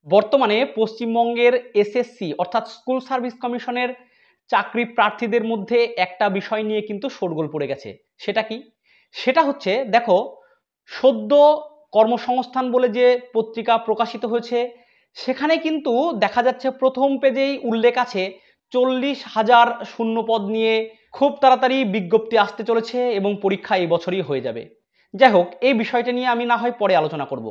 বর্তমানে পশ্চিমবঙ্গের এসএসসি অর্থাৎ স্কুল সার্ভিস কমিশনের চাকরি প্রার্থীদের মধ্যে একটা বিষয় নিয়ে কিন্তু শোরগোল পড়ে গেছে। সেটা কি? সেটা হচ্ছে দেখো, সদ্য কর্মসংস্থান বলে যে পত্রিকা প্রকাশিত হয়েছে সেখানে কিন্তু দেখা যাচ্ছে প্রথম পেজেই উল্লেখ আছে 40,000 শূন্যপদ নিয়ে খুব তাড়াতাড়ি বিজ্ঞপ্তি আসতে চলেছে এবং পরীক্ষা এই বছরই হয়ে যাবে। যাই হোক, এই বিষয়টা নিয়ে আমি না হয় পরে আলোচনা করব।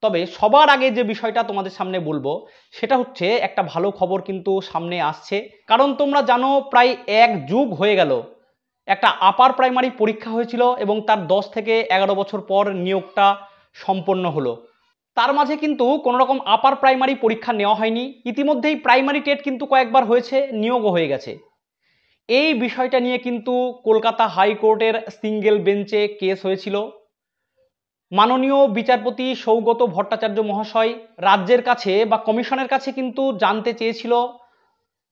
তবে সবার আগে যে বিষয়টা তোমাদের সামনে বলবো সেটা হচ্ছে একটা ভালো খবর কিন্তু সামনে আসছে। কারণ তোমরা জানো প্রায় এক যুগ হয়ে গেল একটা আপার প্রাইমারি পরীক্ষা হয়েছিল এবং তার 10 থেকে 11 বছর পর নিয়োগটা সম্পন্ন হলো। তার মাঝে কিন্তু কোনো রকম আপার প্রাইমারি পরীক্ষা নেওয়া হয়নি। ইতিমধ্যেই প্রাইমারি টেট কিন্তু কয়েকবার হয়েছে, নিয়োগও হয়ে গেছে। এই বিষয়টা নিয়ে কিন্তু কলকাতা হাইকোর্টের সিঙ্গেল বেঞ্চে কেস হয়েছিল। মাননীয় বিচারপতি সৌগত ভট্টাচার্য মহাশয় রাজ্যের কাছে বা কমিশনের কাছে কিন্তু জানতে চেয়েছিল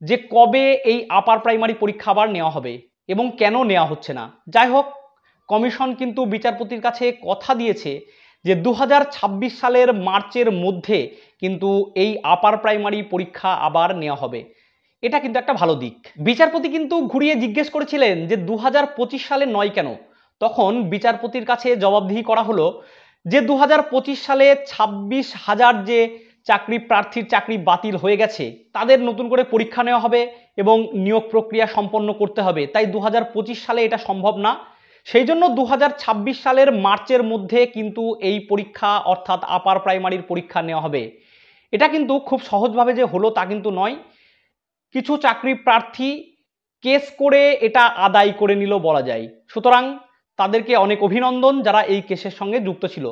যে কবে এই আপার প্রাইমারি পরীক্ষা আবার নেওয়া হবে এবং কেন নেওয়া হচ্ছে না। যাই হোক, কমিশন কিন্তু বিচারপতির কাছে কথা দিয়েছে যে 2026 সালের মার্চের মধ্যে কিন্তু এই আপার প্রাইমারি পরীক্ষা আবার নেওয়া হবে। এটা কিন্তু একটা ভালো দিক। বিচারপতি কিন্তু ঘুরিয়ে জিজ্ঞেস করেছিলেন যে 2025 সালে নয় কেন। তখন বিচারপতির কাছে জবাবদিহি করা হলো যে 2025 সালে 26,000 যে চাকরি প্রার্থীর চাকরি বাতিল হয়ে গেছে তাদের নতুন করে পরীক্ষা নেওয়া হবে এবং নিয়োগ প্রক্রিয়া সম্পন্ন করতে হবে, তাই 2025 সালে এটা সম্ভব না। সেই জন্য 2026 সালের মার্চের মধ্যে কিন্তু এই পরীক্ষা অর্থাৎ আপার প্রাইমারির পরীক্ষা নেওয়া হবে। এটা কিন্তু খুব সহজভাবে যে হলো তা কিন্তু নয়। কিছু চাকরি প্রার্থী কেস করে এটা আদায় করে নিল বলা যায়। সুতরাং তাদেরকে অনেক অভিনন্দন যারা এই কেসের সঙ্গে যুক্ত ছিল।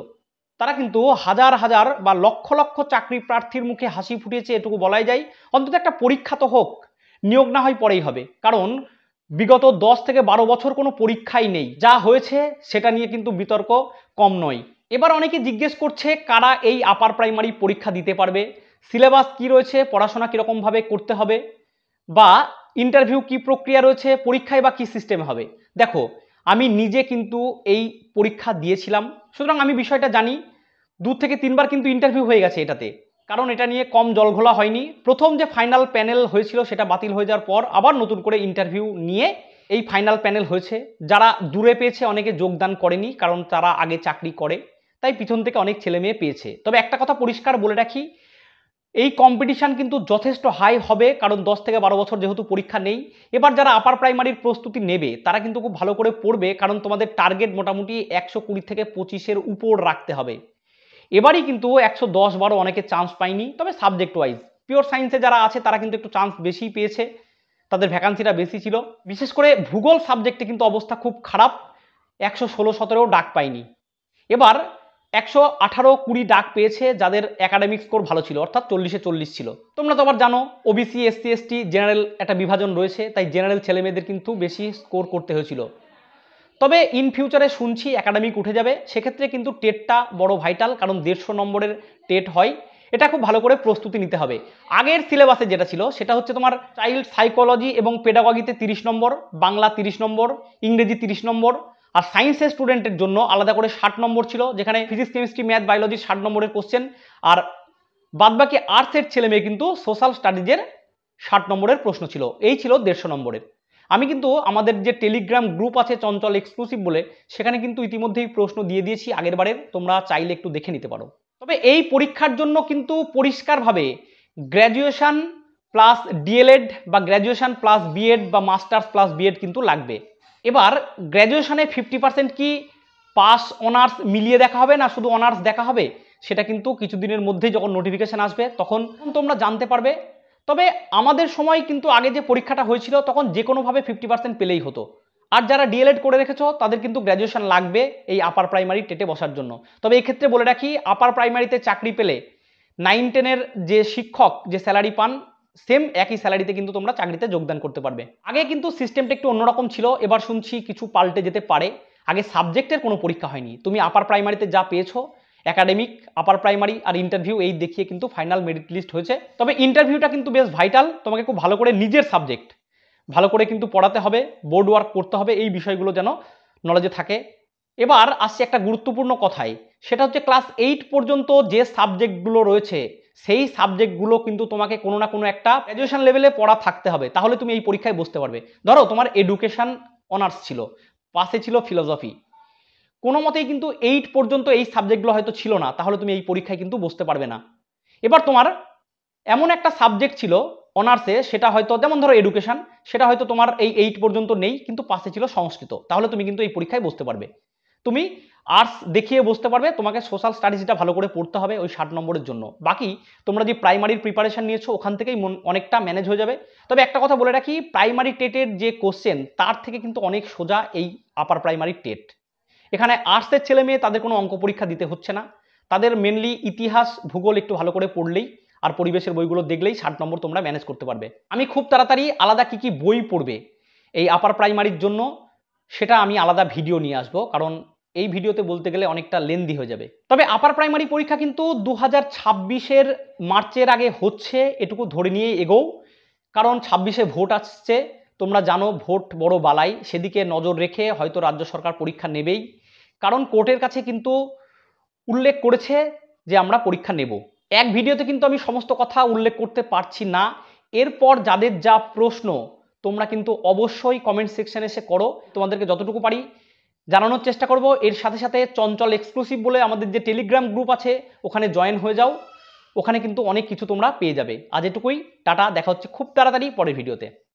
তারা কিন্তু হাজার হাজার বা লক্ষ লক্ষ চাকরি প্রার্থীর মুখে হাসি ফুটিয়েছে, এটুকু বলাই যায়। অন্তত একটা পরীক্ষা তো হোক, নিয়োগ না হয় পরেই হবে। কারণ বিগত 10 থেকে 12 বছর কোনো পরীক্ষাই নেই, যা হয়েছে সেটা নিয়ে কিন্তু বিতর্ক কম নয়। এবার অনেকে জিজ্ঞেস করছে কারা এই আপার প্রাইমারি পরীক্ষা দিতে পারবে, সিলেবাস কি রয়েছে, পড়াশোনা কিরকম ভাবে করতে হবে, বা ইন্টারভিউ কি প্রক্রিয়া রয়েছে, পরীক্ষায় বা কি সিস্টেম হবে। দেখো, আমি নিজে কিন্তু এই পরীক্ষা দিয়েছিলাম, সুতরাং আমি বিষয়টা জানি। 2 থেকে 3 বার কিন্তু ইন্টারভিউ হয়ে গেছে এটাতে, কারণ এটা নিয়ে কম জলঘোলা হয়নি। প্রথম যে ফাইনাল প্যানেল হয়েছিল সেটা বাতিল হয়ে যাওয়ার পর আবার নতুন করে ইন্টারভিউ নিয়ে এই ফাইনাল প্যানেল হয়েছে। যারা দূরে পেয়েছে অনেকে যোগদান করেনি, কারণ তারা আগে চাকরি করে, তাই পিছন থেকে অনেক ছেলে মেয়ে পেয়েছে। তবে একটা কথা পরিষ্কার বলে রাখি, এই কম্পিটিশান কিন্তু যথেষ্ট হাই হবে, কারণ 10 থেকে 12 বছর যেহেতু পরীক্ষা নেই। এবার যারা আপার প্রাইমারির প্রস্তুতি নেবে তারা কিন্তু খুব ভালো করে পড়বে, কারণ তোমাদের টার্গেট মোটামুটি 120 থেকে 25-এর উপর রাখতে হবে। এবারই কিন্তু 110-12 অনেকে চান্স পায়নি, তবে সাবজেক্ট ওয়াইজ পিওর সায়েন্সে যারা আছে তারা কিন্তু একটু চান্স বেশি পেয়েছে, তাদের ভ্যাকান্সিটা বেশি ছিল। বিশেষ করে ভূগোল সাবজেক্টে কিন্তু অবস্থা খুব খারাপ, 116-17 ডাক পায়নি। এবার 118-20 ডাক পেয়েছে যাদের একাডেমিক স্কোর ভালো ছিল, অর্থাৎ 40-এ 40 ছিল। তোমরা তো আবার জানো ওবিসি এসসি এসটি জেনারেল একটা বিভাজন রয়েছে, তাই জেনারেল ছেলেমেয়েদের কিন্তু বেশি স্কোর করতে হয়েছিল। তবে ইন ফিউচারে শুনছি একাডেমিক উঠে যাবে, সেক্ষেত্রে কিন্তু টেটটা বড় ভাইটাল, কারণ 150 নম্বরের টেট হয়। এটা খুব ভালো করে প্রস্তুতি নিতে হবে। আগের সিলেবাসে যেটা ছিল সেটা হচ্ছে তোমার চাইল্ড সাইকোলজি এবং পেডাগজিতে 30 নম্বর, বাংলা 30 নম্বর, ইংরেজি 30 নম্বর, আর সায়েন্সের স্টুডেন্টের জন্য আলাদা করে 60 নম্বর ছিল, যেখানে ফিজিক্স কেমিস্ট্রি ম্যাথ বায়োলজি 60 নম্বরের কোশ্চেন, আর বাদবাকি আর্টসের ছেলে মেয়ে কিন্তু সোশ্যাল স্টাডিজের 60 নম্বরের প্রশ্ন ছিল। এই ছিল 150 নম্বরের। আমি কিন্তু আমাদের যে টেলিগ্রাম গ্রুপ আছে চঞ্চল এক্সক্লুসিভ বলে, সেখানে কিন্তু ইতিমধ্যেই প্রশ্ন দিয়ে দিয়েছি আগের বারের, তোমরা চাইলে একটু দেখে নিতে পারো। তবে এই পরীক্ষার জন্য কিন্তু পরিষ্কারভাবে গ্র্যাজুয়েশন প্লাস ডিএলএড বা গ্র্যাজুয়েশন প্লাস বিএড বা মাস্টার্স প্লাস বিএড কিন্তু লাগবে। এবার গ্র্যাজুয়েশনে 50% কি পাস অনার্স মিলিয়ে দেখা হবে না শুধু অনার্স দেখা হবে, সেটা কিন্তু কিছুদিনের মধ্যেই যখন নোটিফিকেশন আসবে তখন তোমরা জানতে পারবে। তবে আমাদের সময় কিন্তু আগে যে পরীক্ষাটা হয়েছিল তখন যে কোনোভাবে 50% পেলেই হতো। আর যারা ডিএলএড করে রেখেছো তাদের কিন্তু গ্র্যাজুয়েশন লাগবে এই আপার প্রাইমারি টেটে বসার জন্য। তবে এই ক্ষেত্রে বলে রাখি, আপার প্রাইমারিতে চাকরি পেলে 9-10-এর যে শিক্ষক যে স্যালারি পান, সেম একই স্যালারিতে কিন্তু তোমরা চাকরিতে যোগদান করতে পারবে। আগে কিন্তু সিস্টেমটা একটু অন্যরকম ছিল, এবার শুনছি কিছু পাল্টে যেতে পারে। আগে সাবজেক্টের কোনো পরীক্ষা হয়নি, তুমি আপার প্রাইমারিতে যা পেয়েছো একাডেমিক, আপার প্রাইমারি আর ইন্টারভিউ এই দেখিয়ে কিন্তু ফাইনাল মেরিট লিস্ট হয়েছে। তবে ইন্টারভিউটা কিন্তু বেশ ভাইটাল, তোমাকে খুব ভালো করে নিজের সাবজেক্ট ভালো করে কিন্তু পড়াতে হবে, বোর্ড ওয়ার্ক করতে হবে, এই বিষয়গুলো যেন নলেজে থাকে। এবার আসছে একটা গুরুত্বপূর্ণ কথায়, সেটা হচ্ছে ক্লাস 8 পর্যন্ত যে সাবজেক্টগুলো রয়েছে সেই সাবজেক্টগুলো কিন্তু তোমাকে কোনো না কোনো একটা গ্র্যাজুয়েশন লেভেলে পড়া থাকতে হবে, তাহলে তুমি এই পরীক্ষায় বসতে পারবে। ধরো তোমার এডুকেশন অনার্স ছিল, পাশে ছিল ফিলোসফি, কোনো মতেই কিন্তু 8 পর্যন্ত এই সাবজেক্টগুলো হয়তো ছিল না, তাহলে তুমি এই পরীক্ষায় কিন্তু বসতে পারবে না। এবার তোমার এমন একটা সাবজেক্ট ছিল অনার্সে, সেটা হয়তো যেমন ধরো এডুকেশন, সেটা হয়তো তোমার এই 8 পর্যন্ত নেই, কিন্তু পাশে ছিল সংস্কৃত, তাহলে তুমি কিন্তু এই পরীক্ষায় বসতে পারবে। তুমি আর্টস দেখিয়ে বসতে পারবে, তোমাকে সোশ্যাল স্টাডিজটা ভালো করে পড়তে হবে ওই 60 নম্বরের জন্য। বাকি তোমরা যে প্রাইমারির প্রিপারেশন নিয়েছো ওখান থেকেই অনেকটা ম্যানেজ হয়ে যাবে। তবে একটা কথা বলে রাখি, প্রাইমারি টেটের যে কোশ্চেন তার থেকে কিন্তু অনেক সোজা এই আপার প্রাইমারি টেট। এখানে আর্টসের ছেলে মেয়ে তাদের কোনো অঙ্ক পরীক্ষা দিতে হচ্ছে না, তাদের মেনলি ইতিহাস ভূগোল একটু ভালো করে পড়লেই আর পরিবেশের বইগুলো দেখলেই 60 নম্বর তোমরা ম্যানেজ করতে পারবে। আমি খুব তাড়াতাড়ি আলাদা কি কি বই পড়বে এই আপার প্রাইমারির জন্য সেটা আমি আলাদা ভিডিও নিয়ে আসবো, কারণ এই ভিডিওতে বলতে গেলে অনেকটা লেন্দি হয়ে যাবে। তবে আপার প্রাইমারি পরীক্ষা কিন্তু 2026-এর মার্চের আগে হচ্ছে, এটুকু ধরে নিয়ে এগোও, কারণ 26-এ ভোট আসছে, তোমরা জানো ভোট বড় বালাই, সেদিকে নজর রেখে হয়তো রাজ্য সরকার পরীক্ষা নেবেই, কারণ কোর্টের কাছে কিন্তু উল্লেখ করেছে যে আমরা পরীক্ষা নেব। এক ভিডিওতে কিন্তু আমি সমস্ত কথা উল্লেখ করতে পারছি না, এরপর যাদের যা প্রশ্ন তোমরা কিন্তু অবশ্যই কমেন্ট সেকশনে এসে করো, তোমাদেরকে যতটুকু পারি জানানোর চেষ্টা করব। এর সাথে সাথে চঞ্চল এক্সক্লুসিভ বলে আমাদের যে টেলিগ্রাম গ্রুপ আছে ওখানে জয়েন হয়ে যাও, ওখানে কিন্তু অনেক কিছু তোমরা পেয়ে যাবে। আজ এটুকুই, টাটা, দেখা হচ্ছে খুব তাড়াতাড়ি পরের ভিডিওতে।